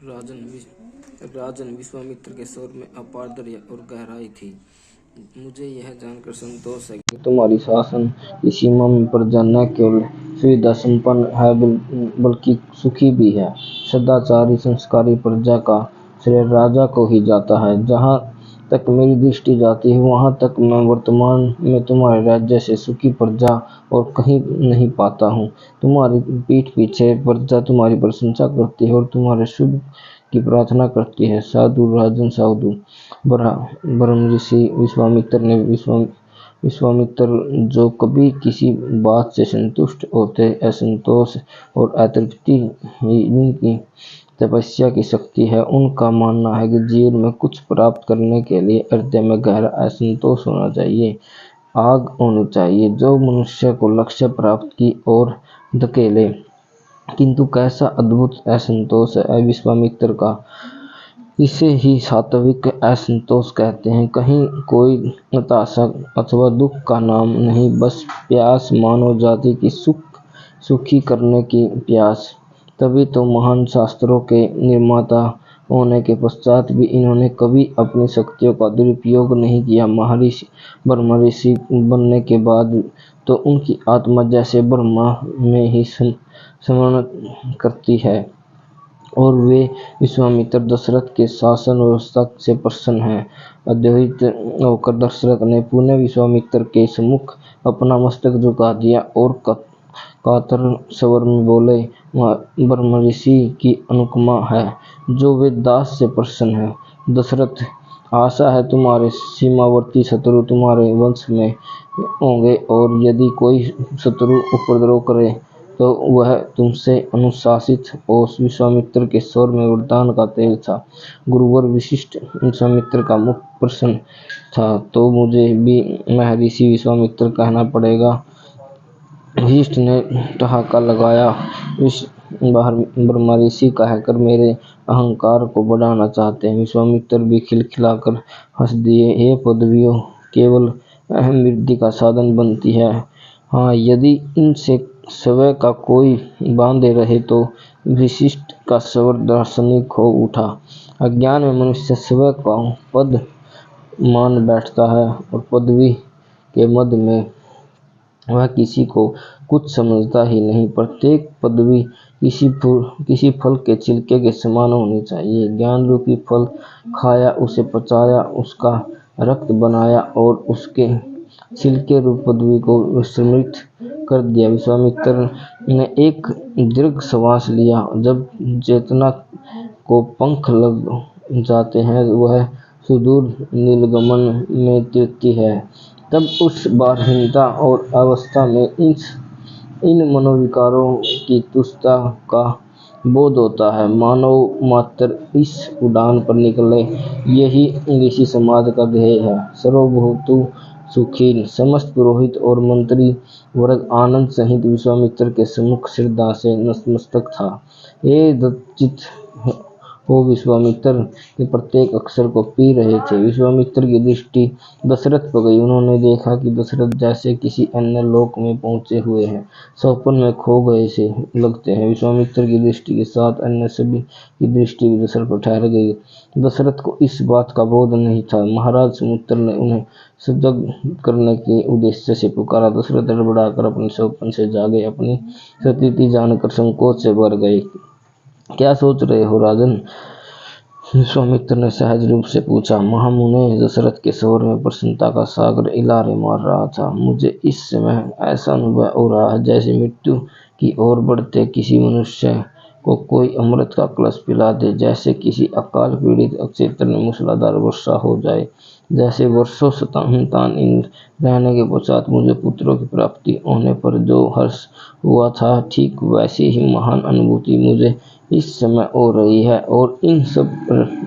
राजन विश्वामित्र के स्वर में अपार दया और गहराई थी। मुझे यह जानकर संतोष है कि तुम्हारी शासन की सीमा में प्रजा न केवल सुविधा संपन्न है बल्कि सुखी भी है। सदाचारी संस्कारी प्रजा का श्रेय राजा को ही जाता है। जहाँ तक मेरी दृष्टि जाती है वहाँ तक मैं वर्तमान में तुम्हारे राज्य से सुखी प्रजा और कहीं नहीं पाता हूँ। तुम्हारी पीठ पीछे प्रजा तुम्हारी प्रशंसा करती है और तुम्हारे शुभ की प्रार्थना करती है। साधु राजन साधु। ब्रह्म ऋषि विश्वामित्र जो कभी किसी बात से संतुष्ट होते, असंतोष और अतृप्ति ही इनकी तपस्या की शक्ति है। उनका मानना है कि जीवन में कुछ प्राप्त करने के लिए हृदय में गहरा असंतोष होना चाहिए, आग होनी चाहिए जो मनुष्य को लक्ष्य प्राप्त की ओर धकेले। किंतु कैसा अद्भुत असंतोष है विश्वामित्र का। इसे ही सात्विक असंतोष कहते हैं। कहीं कोई हताशा अथवा दुख का नाम नहीं, बस प्यास, मानव जाति की सुखी करने की प्यास। तभी तो महान शास्त्रों के निर्माता होने के पश्चात भी इन्होंने कभी अपनी शक्तियों का दुरुपयोग नहीं किया। ब्रह्म ऋषि बनने के बाद तो उनकी आत्मा जैसे ब्रह्मा में ही स्मरण करती है और वे विश्वामित्र दशरथ के शासन व्यवस्था से प्रसन्न हैं। अद्वैत होकर दशरथ ने पुनः विश्वामित्र के सम्मुख अपना मस्तक झुका दिया और कातर स्वर में बोले, ब्रह्म ऋषि की अनुकंपा है जो वे दास से प्रसन्न है। दशरथ, आशा है तुम्हारे सीमावर्ती शत्रु तुम्हारे वंश में होंगे और यदि कोई शत्रु उपद्रव करे तो वह तुमसे अनुशासित हो। विश्वामित्र के स्वर में वरदान का तेज था। गुरुवर वशिष्ठ विश्वामित्र का मुख प्रसन्न था तो मुझे भी महर्षि विश्वामित्र कहना पड़ेगा। वशिष्ठ ने ठहाका लगाया, ब्रह्म ऋषि कहकर मेरे अहंकार को बढ़ाना चाहते हैं। विश्वामित्र भी खिलखिलाकर हंस दिए। हे पदवियों केवल अहम वृद्धि का साधन बनती है। हाँ, यदि इनसे स्वयं का कोई बांधे रहे तो। वशिष्ठ का स्वर दार्शनिक हो उठा। अज्ञान में मनुष्य स्वयं का पद मान बैठता है और पदवी के मद में वह किसी को कुछ समझता ही नहीं। प्रत्येक पदवी किसी फल के छिलके के समान होनी चाहिए। ज्ञान रूपी फल खाया, उसे पचाया, उसका रक्त बनाया और उसके छिलके रूप पदवी को विस्मृत कर दिया। विश्वामित्र ने एक दीर्घ श्वास लिया। जब चेतना को पंख लग जाते हैं वह सुदूर नीलगमन में तैरती है। तब उस बारहीनता और अवस्था में इन मनोविकारों की तुच्छता का बोध होता है। मानव मात्र इस उड़ान पर निकले, यही ऋषि समाज का ध्येय है। सर्वभूतों सुखी। समस्त पुरोहित और मंत्री वर्ग आनंद सहित विश्वामित्र के सम्मुख श्रद्धा से नतमस्तक था। हे दत्तचित्त हो विश्वामित्र के प्रत्येक अक्षर को पी रहे थे। विश्वामित्र की दृष्टि दशरथ पर गई। उन्होंने देखा कि दशरथ जैसे किसी अन्य लोक में पहुंचे हुए हैं, स्वप्न में खो गए से लगते हैं। विश्वामित्र की दृष्टि के साथ अन्य सभी की दृष्टि भी दशरथ पर ठहर गई। दशरथ को इस बात का बोध नहीं था। महाराज समुद्र ने उन्हें सजग करने के उद्देश्य से पुकारा। दशरथ हड़बड़ाकर अपने स्वप्न से जागे, अपनी स्थिति जानकर संकोच से भर गए। क्या सोच रहे हो राजन? विश्वामित्र ने सहज रूप से पूछा। महामुने, दशरथ के स्वर में प्रसन्नता का सागर इलारे मार रहा था। मुझे इस समय ऐसा अनुभव हो रहा है जैसे मृत्यु की ओर बढ़ते किसी मनुष्य को कोई अमृत का कलश पिला दे, जैसे किसी अकाल पीड़ित क्षेत्र में मूसलाधार वर्षा हो जाए, जैसे वर्षों संतानहीन रहने के पश्चात मुझे पुत्रों की प्राप्ति होने पर जो हर्ष हुआ था, ठीक वैसी ही महान अनुभूति मुझे इस समय हो रही है। और इन सब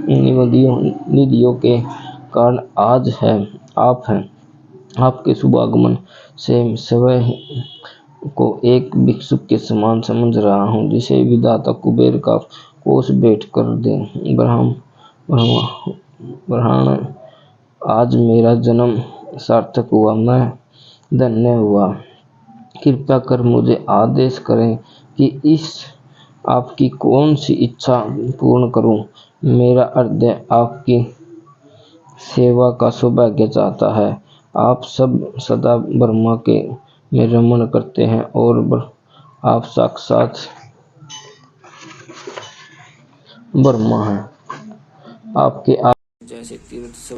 निधियों के कारण आज है आप हैं। आपके शुभागमन से स्वयं को एक भिक्षुक के समान समझ रहा हूँ, जिसे विधाता कुबेर का कोष भेंट कर दे। ब्रह्मण, आज मेरा जन्म सार्थक हुआ, मैं धन्य हुआ। कृपया कर मुझे आदेश करें कि इस आपकी कौन सी इच्छा पूर्ण करूं? मेरा हृदय आपकी सेवा का सौभाग्य चाहता है। आप सब सदा ब्रह्मा के में रमण करते हैं और आप साक्षात ब्रह्मा हैं। आपके जैसे तीर्थ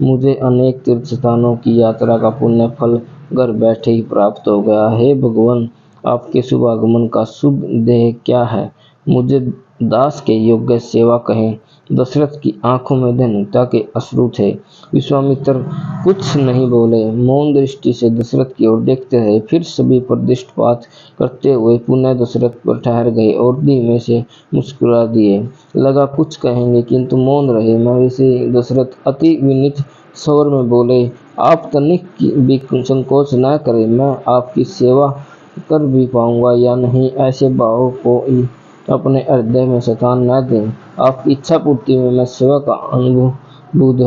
मुझे अनेक तीर्थ स्थानों की यात्रा का पुण्य फल घर बैठे ही प्राप्त हो गया। हे भगवान, आपके शुभ आगमन का शुभ देह क्या है? मुझे दास के योग्य सेवा कहें। दशरथ की आंखों में धन्यता के अश्रु थे। विश्वामित्र कुछ नहीं बोले, मौन दृष्टि से दशरथ की ओर देखते रहे। फिर सभी पर दृष्टिपात करते हुए पुनः दशरथ पर ठहर गए और धीमे से मुस्कुरा दिए। लगा कुछ कहेंगे किंतु मौन रहे। महर्षि दशरथ अति विनीत स्वर में बोले, आप तनिक भी संकोच न करें, मैं आपकी सेवा कर भी पाऊंगा या नहीं, ऐसे भाव को अपने हृदय में स्थान न दें। आपकी इच्छा पूर्ति में मैं सेवा का अनुभूत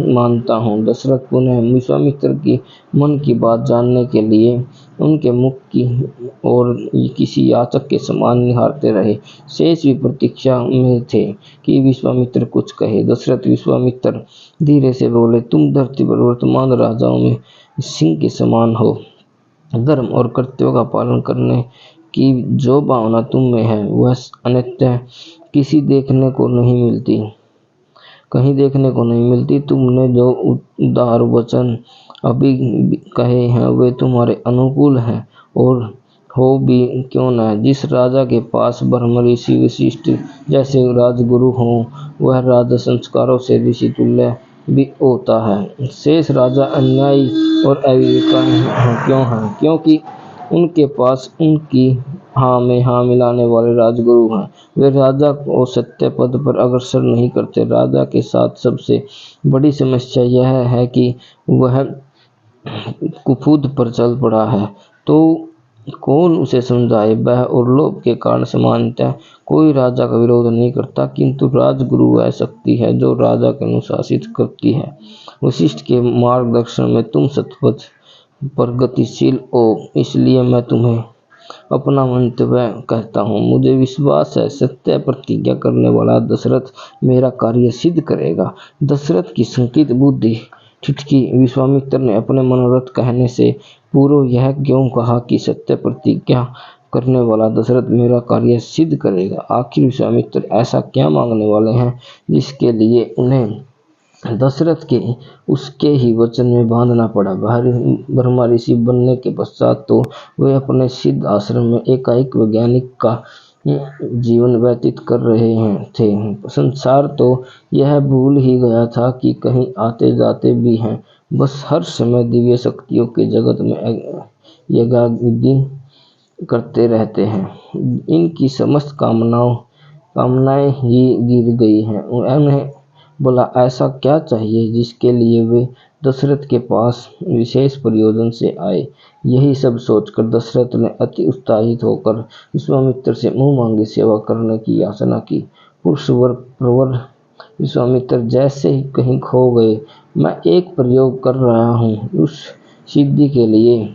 मानता हूँ। दशरथ पुनः विश्वामित्र की मन की बात जानने के लिए उनके मुख की ओर किसी याचक के समान निहारते रहे। शेष भी प्रतीक्षा में थे कि विश्वामित्र कुछ कहे। दशरथ विश्वामित्र धीरे से बोले, तुम धरती पर वर्तमान राजाओं में सिंह के समान हो। धर्म और कर्तव्य का पालन करने की जो भावना तुम में है वह अन्यथा किसी देखने को नहीं मिलती, कहीं देखने को नहीं मिलती। तुमने जो उदार वचन अभी कहे हैं वे तुम्हारे अनुकूल हैं और हो भी क्यों न। जिस राजा के पास ब्रह्म ऋषि वशिष्ठ जैसे राजगुरु हों वह राजा संस्कारों से ऋषि तुल्य भी होता है। शेष राजा अन्यायी और अविवेकी क्यों हैं? क्योंकि उनके पास उनकी हाँ में हाँ मिलाने वाले राजगुरु हैं। वे राजा को सत्य पद पर अग्रसर नहीं करते। राजा के साथ सबसे बड़ी समस्या यह है कि वह कुफूद पर चल पड़ा है, तो कौन उसे समझाए। वह और लोभ के कारण सामान्यतः कोई राजा का विरोध नहीं करता, किंतु राजगुरु वह शक्ति है जो राजा को अनुशासित करती है। वशिष्ठ के मार्गदर्शन में तुम सतपथ पर गतिशील हो, इसलिए मैं तुम्हें अपना मंतव्य कहता हूँ। मुझे विश्वास है सत्य प्रतिज्ञा करने वाला दशरथ मेरा कार्य सिद्ध करेगा। दशरथ की संकित बुद्धि ठिठकी। विश्वामित्र ने अपने मनोरथ कहने से पूर्व यह क्यों कहा कि सत्य प्रतिज्ञा करने वाला दशरथ मेरा कार्य सिद्ध करेगा? आखिर विश्वामित्र ऐसा क्या मांगने वाले हैं जिसके लिए उन्हें दशरथ के उसके ही वचन में बांधना पड़ा? ब्रह्मा ऋषि बनने के पश्चात तो वे अपने सिद्ध आश्रम में एकाएक वैज्ञानिक का जीवन व्यतीत कर रहे थे। संसार तो यह भूल ही गया था कि कहीं आते जाते भी हैं। बस हर समय दिव्य शक्तियों के जगत में यज्ञादि करते रहते हैं। इनकी समस्त कामनाएं ही गिर गई हैं। उन्हें बोला, ऐसा क्या चाहिए जिसके लिए वे दशरथ के पास विशेष प्रयोजन से आए? यही सब सोचकर दशरथ ने अति उत्साहित होकर विश्वामित्र से मुंह मांगी सेवा करने की याचना की। पुरुषवर प्रवर विश्वामित्र जैसे ही कहीं खो गए। मैं एक प्रयोग कर रहा हूँ, उस सिद्धि के लिए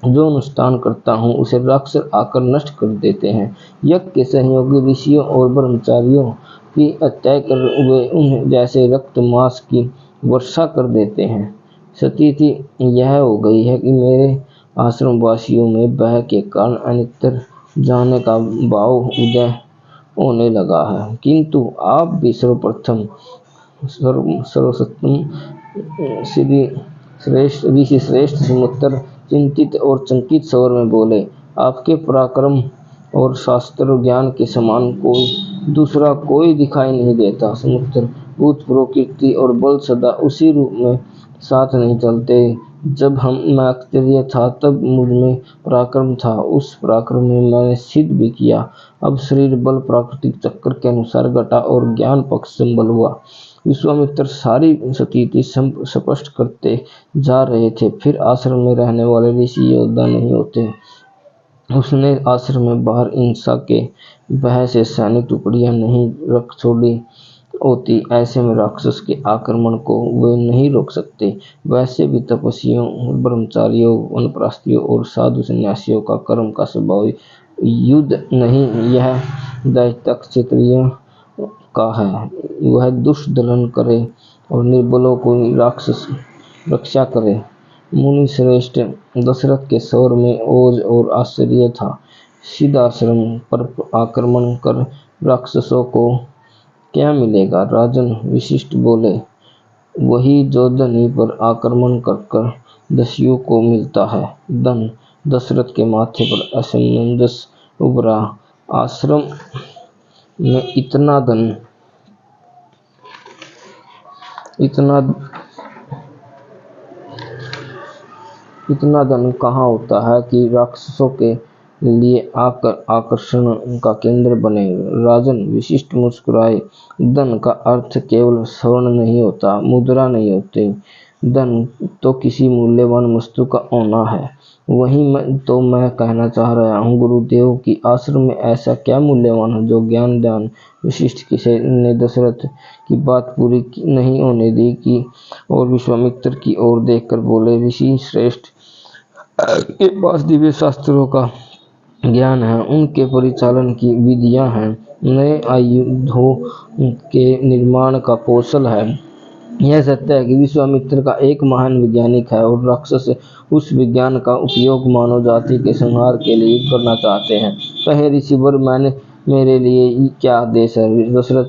जो अनुष्ठान करता हूँ उसे राक्षस आकर नष्ट कर देते हैं। यज्ञ के सहयोगी ऋषियों और ब्रह्मचारियों की हत्या कर वे उन्हें जैसे रक्त मांस की वर्षा कर देते हैं। स्थिति यह हो गई है कि मेरे आश्रम वासियों में भय के कारण अन्यत्र जाने का भाव उदय होने लगा है। किंतु आप भी सर्वप्रथम सर्वोत्तम ऋषि श्रेष्ठ समुद्र चिंतित और चंकित स्वर में बोले, आपके पराक्रम और शास्त्र ज्ञान के समान दूसरा कोई दिखाई नहीं देता। समुद्र भूत प्रकृति और बल सदा उसी रूप में साथ नहीं चलते। जब मैं क्षत्रिय था तब मुझ में पराक्रम था, उस पराक्रम में मैंने सिद्ध भी किया। अब शरीर बल प्राकृतिक चक्र के अनुसार घटा और ज्ञान पक्ष संबल हुआ। विश्वामित्र सारी स्थिति स्पष्ट करते जा रहे थे। फिर आश्रम में रहने वाले ऋषि योद्धा नहीं होते। उसने आश्रम में बाहर हिंसा के भय से सैनिक टुकड़ियां नहीं रख छोड़ी होती। ऐसे में राक्षस के आक्रमण को वे नहीं रोक सकते। वैसे भी तपस्वियों, ब्रह्मचारियों, वनप्रस्थियों और साधु सन्यासियों का कर्म का स्वभाव युद्ध नहीं, यह दैत्य क्षत्रिय का है। वह दुष्ट दलन करे और निर्बलों को राक्षस रक्षा करे। मुनि श्रेष्ठ दशरथ के स्वर में ओज और आश्चर्य था। सिद्धाश्रम पर आक्रमण कर राक्षसों को क्या मिलेगा? राजन वशिष्ठ बोले, वही जो धनी पर आक्रमण कर दस्युओं को मिलता है, धन। दशरथ के माथे पर असमंजस उभरा। आश्रम में इतना धन कहाँ होता है कि राक्षसों के लिए आकर्षण का केंद्र बने? राजन वशिष्ठ मुस्कुराए, धन का अर्थ केवल स्वर्ण नहीं होता, मुद्रा नहीं होती। धन तो किसी मूल्यवान वस्तु का होना है। वही मैं कहना चाह रहा हूँ गुरुदेव कि आश्रम में ऐसा क्या मूल्यवान है जो ज्ञान दान? वशिष्ठ ने दशरथ की बात पूरी नहीं होने दी कि और विश्वामित्र की ओर देखकर बोले, ऋषि श्रेष्ठ के पास दिव्य शास्त्रों का ज्ञान है, उनके परिचालन की विधियां हैं, नए आयुधों के निर्माण का कौशल है। यह सत्य है कि विश्वामित्र का एक महान वैज्ञानिक है और राक्षस उस विज्ञान का उपयोग मानव जाति के संहार के लिए करना चाहते हैं। कहे ऋषिवर, मेरे लिए क्या आदेश है? दशरथ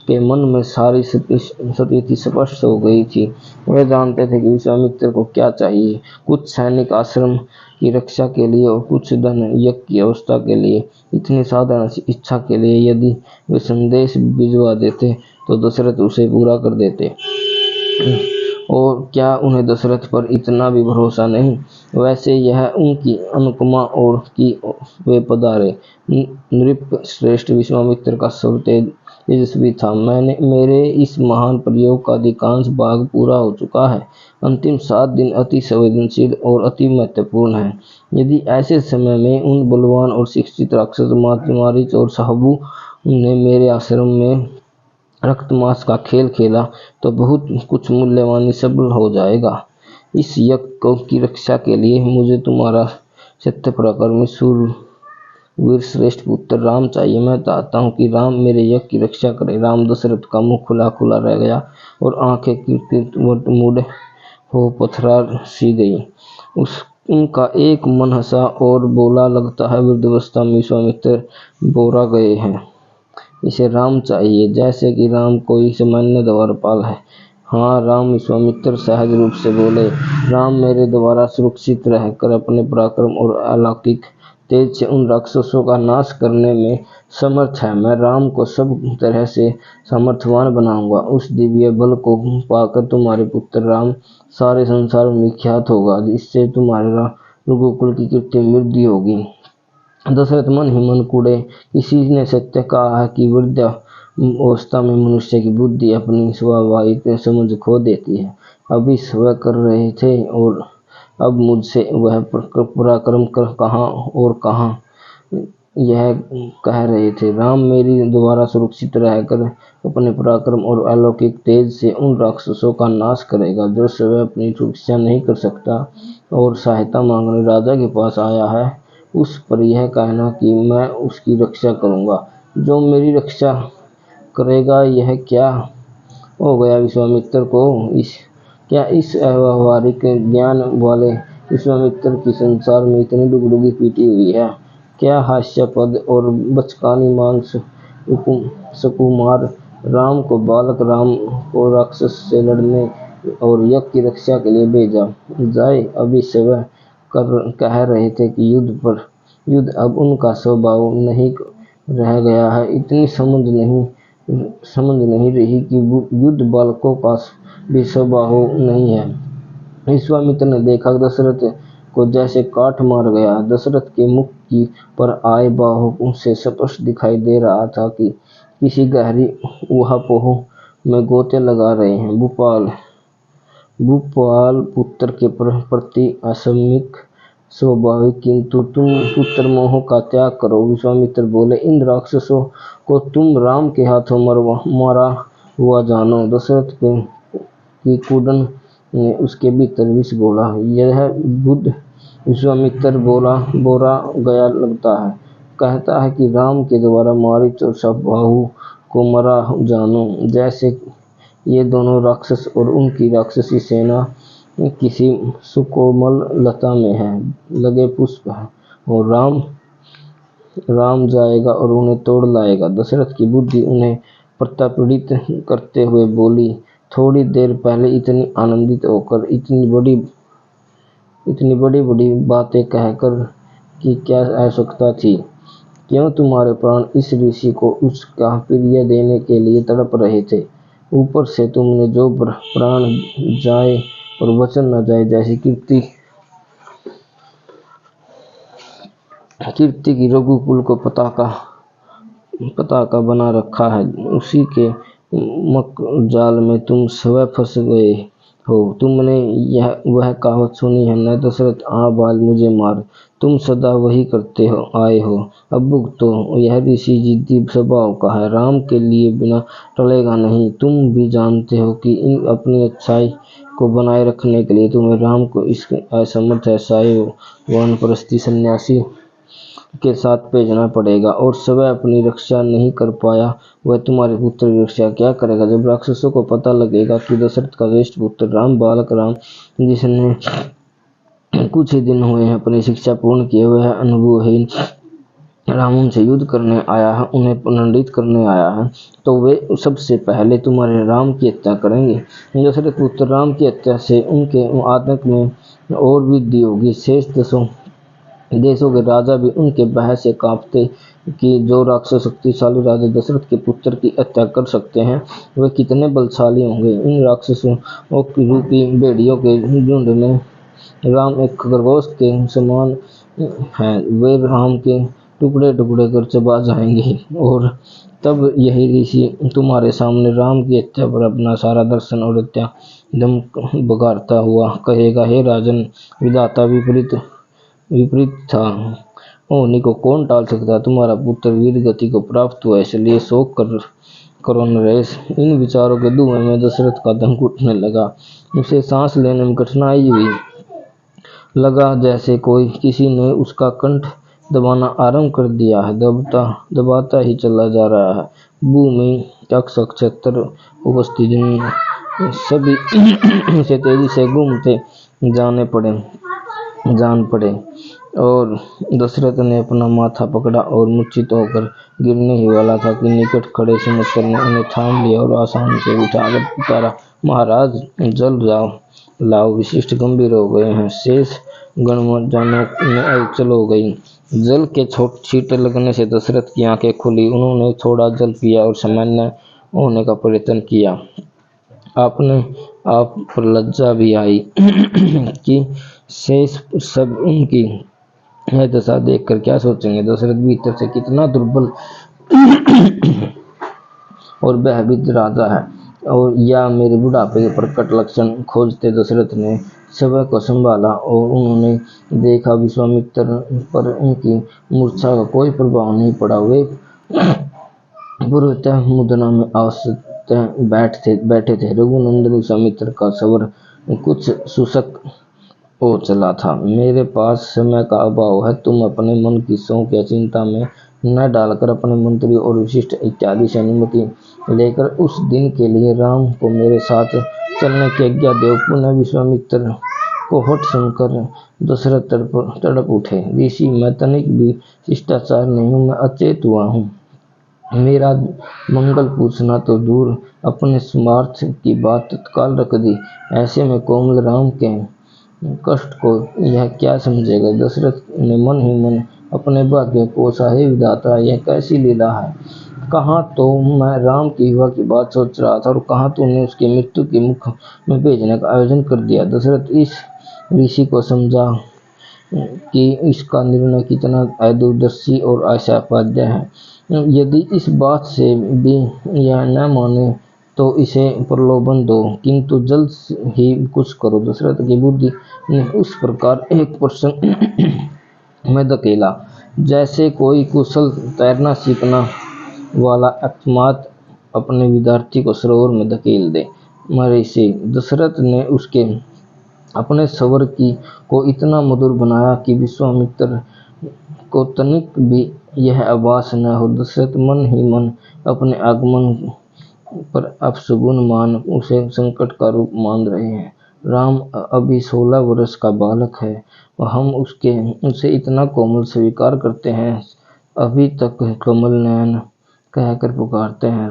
के मन में सारी स्थिति स्पष्ट हो गई थी। वह जानते थे कि विश्वामित्र को क्या चाहिए। कुछ सैनिक आश्रम की रक्षा के लिए और कुछ धन यज्ञ की अवस्था के लिए। इतनी साधारण इच्छा के लिए यदि वे संदेश भिजवा देते तो दशरथ उसे पूरा कर देते। और क्या उन्हें दशरथ पर इतना भी भरोसा नहीं? वैसे यह उनकी अनुकमा और कि वे पधारे। नृप श्रेष्ठ विश्वामित्र का स्वर तेजस्वी था। मेरे इस महान प्रयोग का अधिकांश भाग पूरा हो चुका है। अंतिम 7 दिन अति संवेदनशील और अति महत्वपूर्ण है। यदि ऐसे समय में उन बलवान और शिक्षित राक्षस मारीच और शाहबू ने मेरे आश्रम में रक्त मांस का खेल खेला तो बहुत कुछ मूल्यवान निष्फल हो जाएगा। इस यज्ञ की रक्षा के लिए मुझे तुम्हारा सत्य पराक्रमी वीर श्रेष्ठ पुत्र राम चाहिए। मैं चाहता हूँ कि राम मेरे यज्ञ की रक्षा करे। राम दशरथ का मुख खुला खुला रह गया और आंखें कीर्तिवत मूड हो पथरा सी गई। उनका एक मन हंसा और बोला, लगता है वृद्धावस्था में विश्वामित्र बोरा गए हैं। इसे राम चाहिए, जैसे कि राम कोई सामान्य द्वारपाल है। हाँ राम, विश्वामित्र सहज रूप से बोले। राम मेरे द्वारा सुरक्षित रहकर अपने पराक्रम और अलौकिक तेज से उन राक्षसों का नाश करने में समर्थ है। मैं राम को सब तरह से सामर्थ्यवान बनाऊंगा। उस दिव्य बल को पाकर तुम्हारे पुत्र राम सारे संसार में विख्यात होगा, जिससे तुम्हारे रघुकुल की कीर्ति में वृद्धि होगी। दशरथ मन ही मन कूड़े। किसी ने सत्य कहा है कि वृद्धावस्था में मनुष्य की बुद्धि अपनी स्वाभाविक समझ खो देती है। अभी वह कर रहे थे और अब मुझसे वह पराक्रम कर कहाँ यह कह रहे थे। राम मेरी द्वारा सुरक्षित रहकर अपने पराक्रम और अलौकिक तेज से उन राक्षसों का नाश करेगा जो स्वयं अपनी सुरक्षा नहीं कर सकता और सहायता मांगने राजा के पास आया है। उस पर यह कहना कि मैं उसकी रक्षा करूंगा, जो मेरी रक्षा करेगा। यह क्या हो गया विश्वामित्र को? इस अव्यावहारिक ज्ञान वाले विश्वामित्र की संसार में इतनी डुगडुगी पीटी हुई है? क्या हास्यास्पद और बचकानी मांस सुकुमार राम को बालक राम को राक्षस से लड़ने और यज्ञ की रक्षा के लिए भेजा जाए? अभी से कह रहे थे कि युद्ध अब उनका स्वभाव नहीं रह गया है। इतनी समझ नहीं रही कि युद्ध बालकों का भी स्वभाव नहीं है। विश्वामित्र ने देखा दशरथ को जैसे काट मार गया। दशरथ के मुख की पर आए बाहों से स्पष्ट दिखाई दे रहा था कि किसी गहरी ऊहापोह में गोते लगा रहे हैं। भूपाल पुत्र के प्रति असमिक स्वाभाविक, किंतु तुम पुत्र मोह का त्याग करो। विश्वामित्र बोले, इन राक्षसों को तुम राम के हाथों मारा हुआ जानो। दशरथ की कुंडन ने उसके भीतर विष घोला। यह बुद्ध विश्वामित्र बोरा गया लगता है। कहता है कि राम के द्वारा मारीच और शबाहु को मरा जानो, जैसे ये दोनों राक्षस और उनकी राक्षसी सेना किसी सुकोमल लता में है लगे पुष्प है, और राम जाएगा और उन्हें तोड़ लाएगा। दशरथ की बुद्धि उन्हें प्रताड़ित करते हुए बोली, थोड़ी देर पहले इतनी आनंदित होकर इतनी बड़ी बड़ी बातें कहकर कि क्या आवश्यकता थी? क्यों तुम्हारे प्राण इस ऋषि को उसका प्रिय देने के लिए तड़प रहे थे? ऊपर से तुमने जो प्राण जाए और वचन न जाए जैसी कीर्ति की रघुकुल को पताका बना रखा है, उसी के मकजाल में तुम स्वयं फंस गए हो। तुमने वह कहावत सुनी है न, दशरथ आ बाल मुझे मार। तुम सदा वही करते हो आए हो। अब तो यह ऋषि जिद्दी स्वभाव का है, राम के लिए बिना टलेगा नहीं। तुम भी जानते हो कि अपनी अच्छाई को बनाए रखने के लिए तुम्हें राम को इस असमर्थ ऐसाई वानप्रस्थी सन्यासी के साथ भेजना पड़ेगा, और स्वयं अपनी रक्षा नहीं कर पाया वह तुम्हारे पुत्र की रक्षा क्या करेगा? जब राक्षसों को पता लगेगा कि दशरथ का ज्येष्ठ पुत्र राम, बालक राम, जिसने कुछ ही दिन हुए हैं अपनी शिक्षा पूर्ण किए, वह अनुभवहीन राम उनसे युद्ध करने आया है, उन्हें दंडित करने आया है, तो वे सबसे पहले तुम्हारे राम की हत्या करेंगे। दशरथ पुत्र राम की हत्या से उनके आतंक में और वृद्धि होगी। शेष देशों के राजा भी उनके भय से कांपते कि जो राक्षस शक्तिशाली राजा दशरथ के पुत्र की हत्या कर सकते हैं, वे कितने बलशाली होंगे। इन राक्षसों की रूपी भेड़ियों के झुंड में राम एक खरगोश के समान है। वे राम के टुकड़े टुकड़े कर चबा जाएंगे, और तब यही ऋषि तुम्हारे सामने राम की हत्या पर अपना सारा दर्शन और हत्या दम बघारता हुआ कहेगा, हे राजन, विधाता विपरीत था, होनी को कौन टाल सकता? तुम्हारा पुत्र वीर गति को प्राप्त हुआ, इसलिए शोक करो नरेश। इन विचारों के धुएं में दशरथ का दम घुटने लगा। उसे सांस लेने में कठिनाई हुई, लगा जैसे कोई किसी ने उसका कंठ दबाना आरंभ कर दिया है। दबाता ही चला जा रहा है। भूमि, अक्ष, नक्षत्र, उपस्थित सभी से तेजी से घूमते जान पड़े, और दशरथ ने अपना माथा पकड़ा और मूर्छित होकर गिरने ही वाला था कि निकट खड़े सुमित्र ने उन्हें थाम लिया और आसानी से उठाकर पुकारा, महाराज जल लाओ। वशिष्ठ गंभीर हो गए हैं। शेष गणमान्यों में हलचल हो गई। जल के छींटे लगने से दशरथ की आंखें खुली। उन्होंने थोड़ा जल पिया और सामान्य होने का प्रयत्न किया। अपने आप पर लज्जा भी आई कि शेष सब उनकी यह दशा देखकर क्या सोचेंगे। दशरथ भीतर से कितना दुर्बल और भयभीत राजा है, और या मेरे बुढ़ापे के प्रकट लक्षण खोजते दशरथ ने समय को संभाला, और उन्होंने देखा विश्वामित्र पर उनकी मूर्छा का कोई प्रभाव नहीं पड़ा। वे पूर्वतः मुद्रा में बैठे थे। रघुनंदन विश्वामित्र का सवर कुछ शुष्क हो चला था। मेरे पास समय का अभाव है, तुम अपने मन की शोक या चिंता में न डालकर अपने मंत्री और वशिष्ठ इत्यादि से अनुमति लेकर उस दिन के लिए राम को मेरे साथ चलने की आज्ञा दो। पुनः विश्वामित्र को हठ सुनकर दशरथ तड़प उठे। ऋषि, मैं तनिक भी शिष्टाचार नहीं हूँ, मैं अचेत हुआ हूँ। मेरा मंगल पूछना तो दूर, अपने स्वार्थ की बात तत्काल रख दी। ऐसे में कोमल राम के कष्ट को यह क्या समझेगा? दशरथ ने मन ही मन अपने भाग्य को हे विधाता, यह कैसी लीला है। कहाँ तो मैं राम की विवाह की बात सोच रहा था, और कहाँ तूने उसकी मृत्यु के मुख में भेजने का आयोजन कर दिया। दशरथ इस ऋषि को समझा कि इसका निर्णय कितना दूरदर्शी और आशावादी है। यदि इस बात से भी यह न माने तो इसे प्रलोभन दो, किंतु जल्द ही कुछ करो। दशरथ की बुद्धि ने उस प्रकार एक प्रश्न में धकेला जैसे कोई कुशल तैरना सीखना वाला अकस्मात अपने विद्यार्थी को सरोवर में धकेल दे। महर्षि दशरथ ने अपने स्वर को इतना मधुर बनाया कि विश्वामित्र को तनिक भी यह आभास न हो। दशरथ मन ही मन अपने आगमन पर अपशगुन मान उसे संकट का रूप मान रहे हैं। राम अभी 16 वर्ष का बालक है और हम उसे इतना कोमल स्वीकार करते हैं, अभी तक कमल नयन कहकर पुकारते हैं।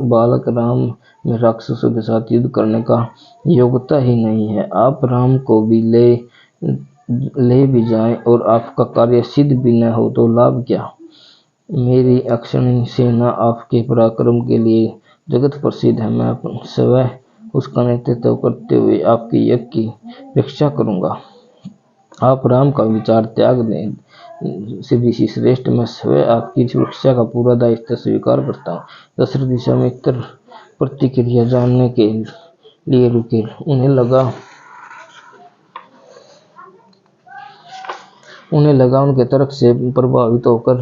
बालक राम में राक्षसों के साथ युद्ध करने का योग्यता ही नहीं है। आप राम को भी ले भी जाएं और आपका कार्य सिद्ध भी न हो तो लाभ क्या। मेरी अक्षयणी सेना आपके पराक्रम के लिए जगत प्रसिद्ध है। मैं स्वयं उसका नेतृत्व करते हुए आपकी यज्ञ की रक्षा करूंगा। आप राम का विचार त्याग दें ऋषि श्रेष्ठ, मैं स्वयं आपकी सुरक्षा का पूरा दायित्व स्वीकार करता हूँ। दशरथ विश्वामित्र प्रतिक्रिया जानने के लिए रुके। उन्हें लगा उनके तर्क से प्रभावित होकर